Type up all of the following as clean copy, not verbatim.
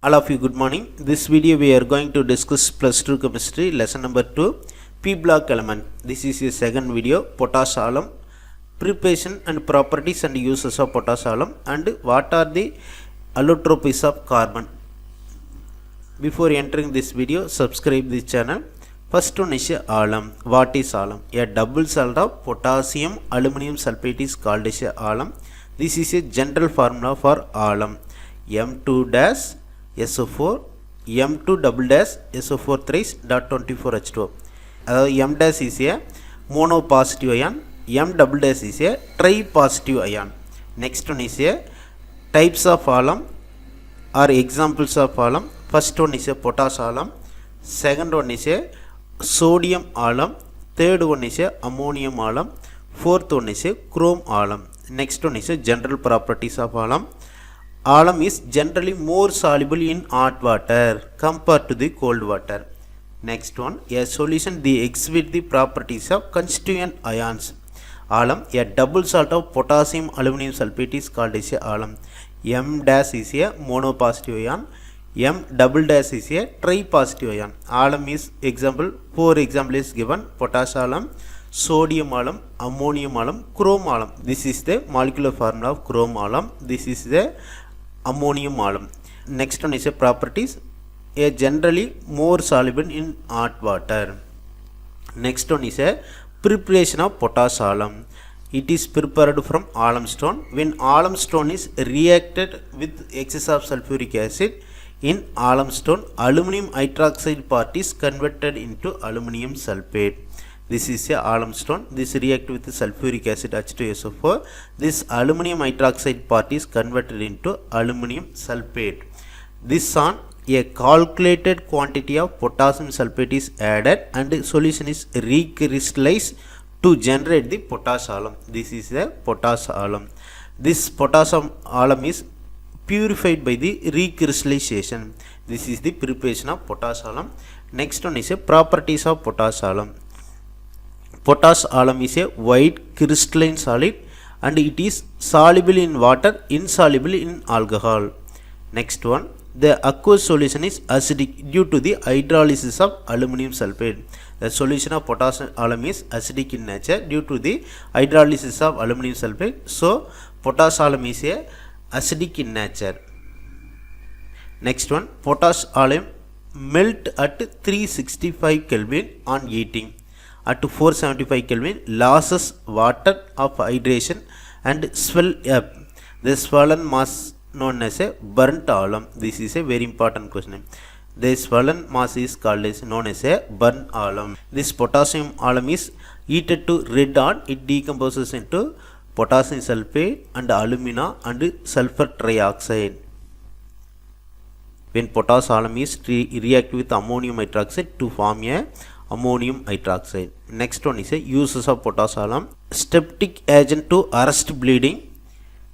All of you, good morning. This video we are going to discuss plus 2 chemistry lesson number 2 p block element. This is a second video, potash alum, preparation and properties and uses of potash alum, and what are the allotropies of carbon. Before entering this video, subscribe this channel. First one is alum. What is alum? A double salt of potassium aluminum sulfate is called as alum. This is a general formula for alum. M2 dash SO4 M2 double dash SO4 thrice dot 24H2O. M dash is a monopositive ion, M double dash is a tripositive ion. Next one is a types of alum or examples of alum. First one is a potash alum, second one is a sodium alum, third one is a ammonium alum, fourth one is a chrome alum. Next one is a general properties of alum. Alum is generally more soluble in hot water compared to the cold water. Next one, a solution they exhibit the properties of constituent ions. Alum, a double salt of potassium aluminum sulfate is called as alum. M dash is a monopositive ion, M double dash is a tripositive ion. Alum is example, four example is given: potash alum, sodium alum, ammonium alum, chrome alum. This is the molecular formula of chrome alum. This is the ammonium alum. Next one is a properties, a generally more soluble in hot water. Next one is a preparation of potash alum. It is prepared from alum stone. When alum stone is reacted with excess of sulfuric acid in alum stone, aluminum hydroxide part is converted into aluminum sulfate. This is a alum stone. This react with sulfuric acid H2SO4. This aluminum hydroxide part is converted into aluminum sulfate. This on a calculated quantity of potassium sulfate is added and the solution is recrystallized to generate the potash alum. This is the potash alum. This potassium alum is purified by the recrystallization. This is the preparation of potash alum. Next one is a properties of potash alum. Potash alum is a white crystalline solid and it is soluble in water, insoluble in alcohol. Next one, the aqueous solution is acidic due to the hydrolysis of aluminum sulfate. The solution of potash alum is acidic in nature due to the hydrolysis of aluminum sulfate. So, potash alum is a acidic in nature. Next one, potash alum melt at 365 Kelvin on heating. At 475 Kelvin loses water of hydration and swell up. The swollen mass known as a burnt alum. This is a very important question. The swollen mass is called as known as a burnt alum. This potassium alum is heated to red hot. It decomposes into potassium sulfate and alumina and sulfur trioxide. When potash alum is react with ammonium hydroxide to form a ammonium hydroxide. Next one is a uses of potash alum. Septic agent to arrest bleeding.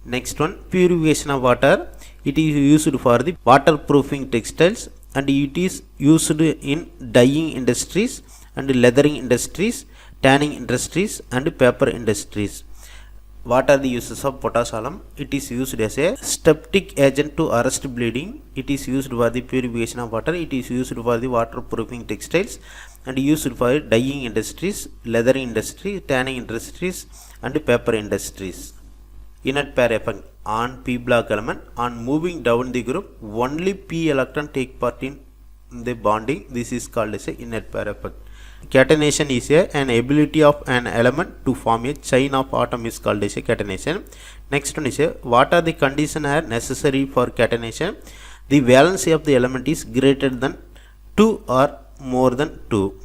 Next one, purification of water. It is used for the waterproofing textiles and it is used in dyeing industries and leathering industries, tanning industries and paper industries. What are the uses of potash alum? It is used as a septic agent to arrest bleeding. It is used for the purification of water. It is used for the waterproofing textiles and used for dyeing industries, leathering industry, tanning industries and paper industries. Inert pair effect on p block element. On moving down the group, only p electron take part in the bonding. This is called as a inert pair effect. Catenation is an ability of an element to form a chain of atom is called as a catenation. Next one is what are the conditions are necessary for catenation? The valency of the element is greater than 2 or more than 2.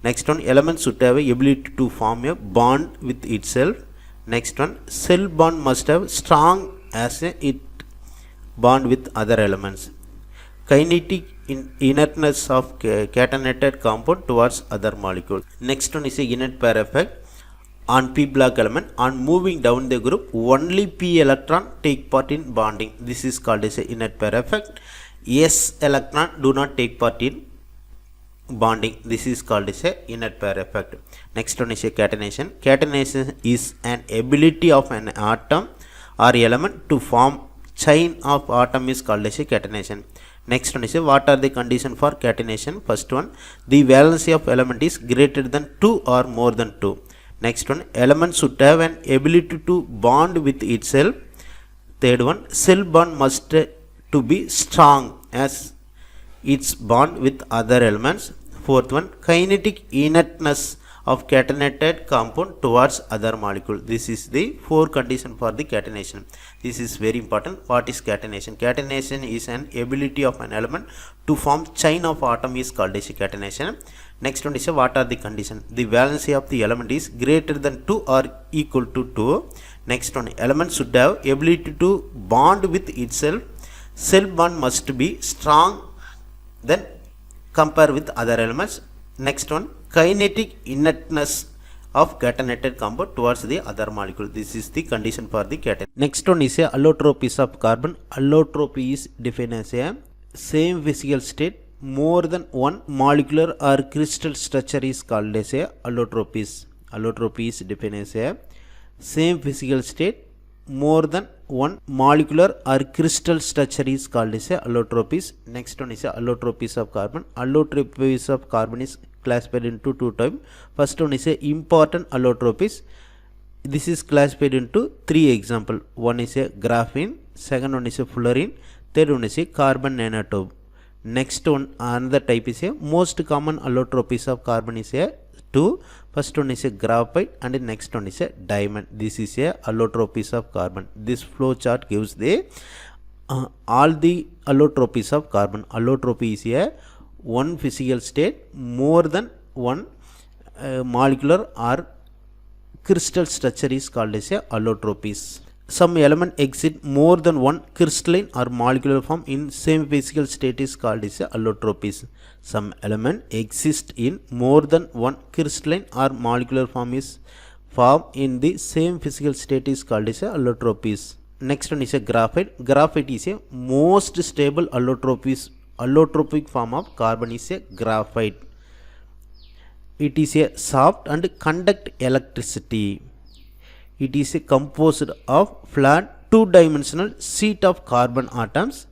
Next one, element should have a ability to form a bond with itself. Next one, cell bond must have strong as it bond with other elements. Kinetic inertness of catenated compound towards other molecules. Next one is a inert pair effect on p block element. On moving down the group, only p electron take part in bonding. This is called as a inert pair effect. S electron do not take part in bonding. This is called as a inert pair effect. Next one is a catenation. Catenation is an ability of an atom or element to form chain of atom is called as a catenation. Next one is what are the condition for catenation? First one, the valency of element is greater than 2 or more than 2. Next one, element should have an ability to bond with itself. Third one, cell bond must to be strong as its bond with other elements. Fourth one, kinetic inertness of catenated compound towards other molecule. This is the 4 condition for the catenation. This is very important. What is catenation? Catenation is an ability of an element to form chain of atom is called as catenation. Next one is what are the condition? The valency of the element is greater than 2 or equal to 2. Next one, element should have ability to bond with itself. Cell bond must be strong then compare with other elements. Next one, kinetic inertness of catenated compound towards the other molecule. This is the condition for the catenation. Next one is a allotropies of carbon. Allotropy is defined as a same physical state more than one molecular or crystal structure is called as a allotropies. Allotropy is defined as a same physical state more than one molecular or crystal structure is called as a allotropies. Next one is a allotropies of carbon. Allotropies of carbon is classified into 2 types. First one is a important allotropies. This is classified into 3 examples. One is a graphene, second one is a fullerene, third one is a carbon nanotube. Next one, another type is a most common allotropies of carbon is a 2. First one is a graphite and the next one is a diamond. This is a allotropies of carbon. This flow chart gives the all the allotropies of carbon. Allotropy is a one physical state more than one molecular or crystal structure is called as a allotropies. Some element exist more than one crystalline or molecular form in same physical state is called as a allotropies. Some element exist in more than one crystalline or molecular form is formed in the same physical state is called as a allotropies. Next one is a graphite. Graphite is a most stable allotropic form of carbon is a graphite. It is a soft and conduct electricity. It is composed of flat 2-dimensional sheet of carbon atoms.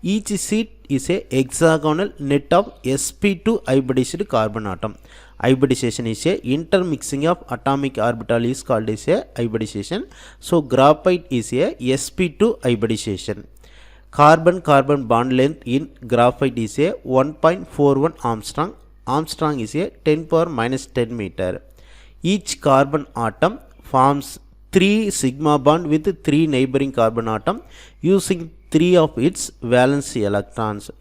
Each sheet is a hexagonal net of sp2 hybridized carbon atom. Hybridization is a intermixing of atomic orbital is called as a hybridization. So graphite is a sp2 hybridization. Carbon-carbon bond length in graphite is a 1.41 Armstrong. Armstrong is a 10⁻⁻10 meter. Each carbon atom forms 3 sigma bond with 3 neighboring carbon atom using 3 of its valence electrons.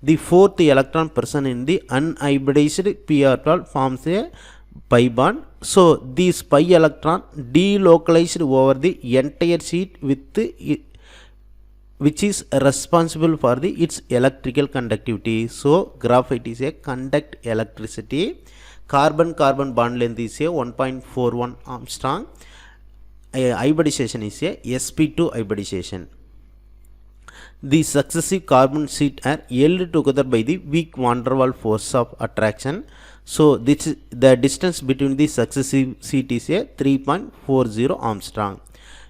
The 4th electron present in the unhybridized p orbital forms a pi bond. So this pi electron delocalized over the entire sheet with which is responsible for its electrical conductivity. So graphite is a conduct electricity. Carbon-carbon bond length is a 1.41 Armstrong. Hybridization is a sp2 hybridization. The successive carbon sheets are held together by the weak van der Waals force of attraction. So the distance between the successive sheet is a 3.40 Armstrong.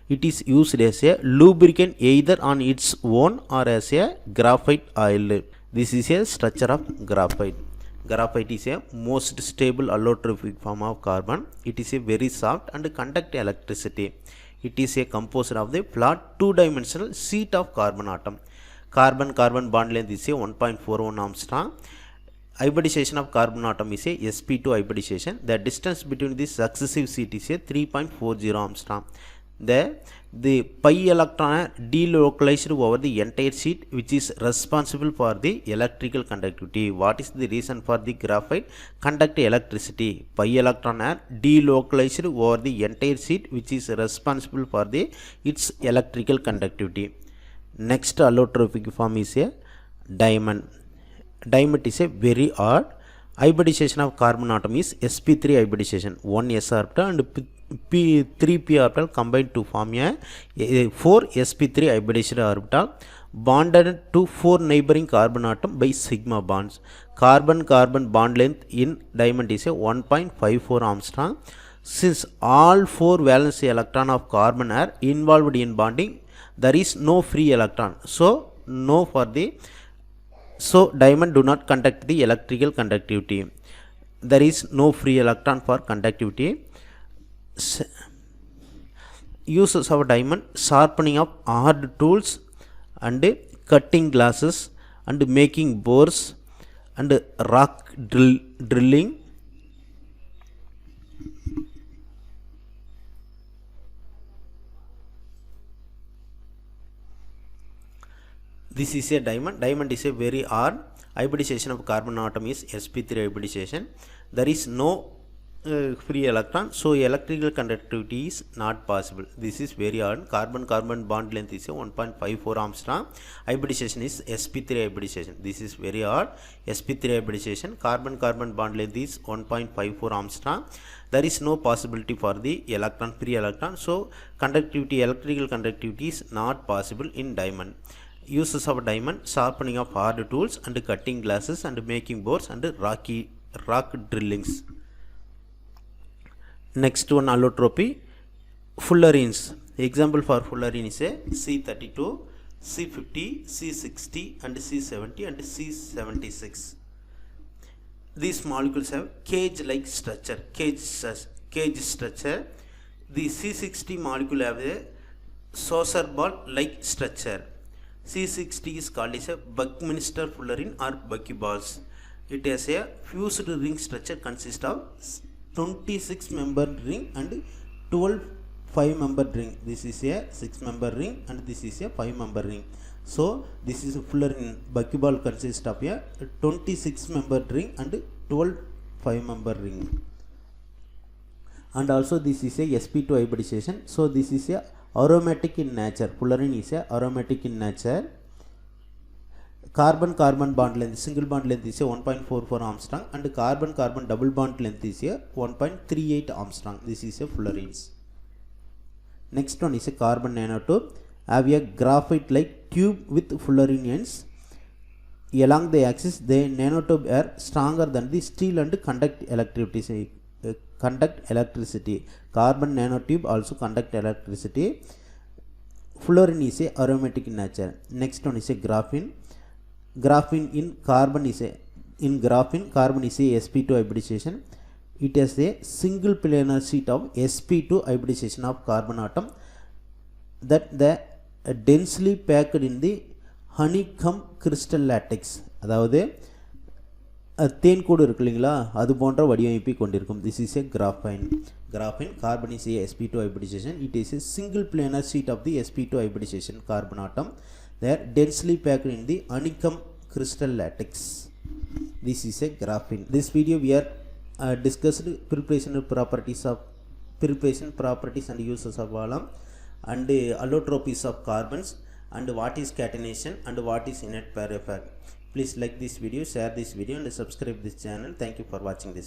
It is used as a lubricant either on its own or as a graphite oil. This is a structure of graphite. Graphite is a most stable allotropic form of carbon. It is a very soft and conduct electricity. It is a composed of the flat 2-dimensional sheet of carbon atom. Carbon-carbon bond length is a 1.41 Armstrong. Hybridization of carbon atom is a sp2 hybridization. The distance between the successive sheet is a 3.40 Armstrong. The pi electron are delocalized over the entire sheet which is responsible for the electrical conductivity. What is the reason for the graphite? Conduct electricity. Pi electron are delocalized over the entire sheet which is responsible for its electrical conductivity. Next allotropic form is a diamond. Diamond is a very odd. Hybridization of carbon atom is sp3 hybridization. 1 s orbital and 3 p orbital combined to form a 4 sp3 hybridized orbital bonded to 4 neighboring carbon atom by sigma bonds. Carbon-carbon bond length in diamond is a 1.54 Armstrong. Since all 4 valence electron of carbon are involved in bonding, there is no free electron. So no for the So diamond do not conduct the electrical conductivity. There is no free electron for conductivity. Uses of diamond: sharpening of hard tools and cutting glasses and making bores and rock drilling. This is a diamond. Diamond is a very hard. Hybridization of carbon atom is sp3 hybridization. There is no free electron, so electrical conductivity is not possible. This is very hard. Carbon bond length is 1.54 Armstrong. Hybridization is sp3 hybridization. This is very hard. sp3 hybridization. Carbon bond length is 1.54 Armstrong. There is no possibility for the free electron, so electrical conductivity is not possible in diamond. Uses of diamond: sharpening of hard tools and cutting glasses and making bores and rock drillings. Next one, allotropy. Fullerenes. Example for fullerene is a C32, C50, C60 and C70 and C76. These molecules have cage-like structure. Cage structure. The C60 molecule have a saucer ball-like structure. C60 is called as a Buckminster fullerene or buckyballs. It has a fused ring structure, consists of 26 member ring and 12 5-member ring. This is a 6-member ring and this is a 5-member ring. So this is a fullerene buckyball, consists of a 26 member ring and 12 5-member ring. And also this is a sp2 hybridization. So this is a aromatic in nature. Fullerene is a aromatic in nature. Carbon bond length, single bond length is a 1.44 Armstrong and carbon double bond length is a 1.38 Armstrong. This is a fullerenes. Next one is a carbon nanotube. Have a graphite like tube with fullerene ends. Along the axis, the nanotube are stronger than the steel and conduct electricity. Carbon nanotube also conduct electricity. Fullerene is a aromatic in nature. Next one is a graphene. Graphene in carbon is a sp2 hybridization. It has a single planar sheet of sp2 hybridization of carbon atom that the densely packed in the honeycomb crystal lattice. அதாவது தேன் கூடு இருக்கு இல்லைங்களா, அது போன்ற வடிவமைப்பை கொண்டிருக்கும். This is a graphene. Carbon is a sp2 hybridization. It is a single planar sheet of the sp2 hybridization carbon atom. They are densely packed in the honeycomb crystal lattice. This is a graphene. This video we are discussed preparation properties and uses of alum and allotropies of carbons and what is catenation and what is inert pair effect. Please like this video, share this video and subscribe this channel. Thank you for watching this.